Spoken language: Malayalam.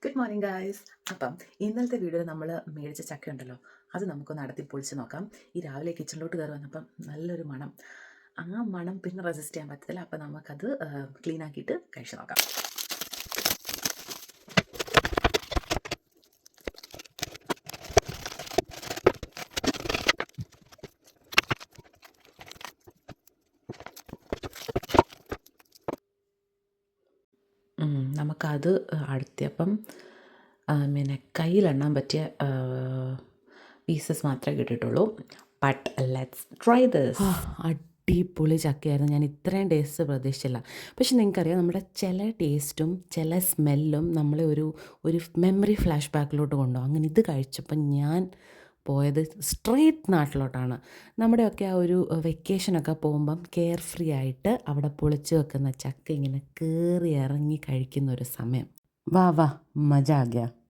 Good morning guys. അപ്പം ഇന്നലത്തെ വീഡിയോയിൽ നമ്മൾ മേടിച്ച ചക്ക ഉണ്ടല്ലോ, അത് നമുക്കൊന്ന് അടത്തി പൊളിച്ച് നോക്കാം. ഈ രാവിലെ കിച്ചണിലോട്ട് കയറി വന്നപ്പം നല്ലൊരു മണം. ആ മണം പിന്നെ റെസിസ്റ്റ് ചെയ്യാൻ പറ്റത്തില്ല. അപ്പം നമുക്കത് ക്ലീൻ ആക്കിയിട്ട് കഴിച്ച് നോക്കാം. നമുക്കത് അടത്തിയപ്പം പിന്നെ കയ്യിലെണ്ണാൻ പറ്റിയ പീസസ് മാത്രമേ കിട്ടിയിട്ടുള്ളൂ. But let's try this. അടിപൊളി ചക്കയായിരുന്നു. ഞാൻ ഇത്രയും ടേസ്റ്റ് പ്രതീക്ഷിച്ചില്ല. പക്ഷെ നിങ്ങൾക്കറിയാം, നമ്മുടെ ചില ടേസ്റ്റും ചില സ്മെല്ലും നമ്മളെ ഒരു മെമ്മറി ഫ്ലാഷ് ബാക്കിലോട്ട് കൊണ്ടുപോകും. അങ്ങനെ ഇത് കഴിച്ചപ്പം ഞാൻ പോയത് സ്ട്രെയിറ്റ് നാട്ടിലോട്ടാണ്. നമ്മുടെയൊക്കെ ആ ഒരു വെക്കേഷനൊക്കെ പോകുമ്പം കെയർ ഫ്രീ ആയിട്ട് അവിടെ പൊളിച്ച് വെക്കുന്ന ചക്ക ഇങ്ങനെ കയറി ഇറങ്ങി കഴിക്കുന്ന ഒരു സമയം. വാ വാ, മജ ആ ഗയാ.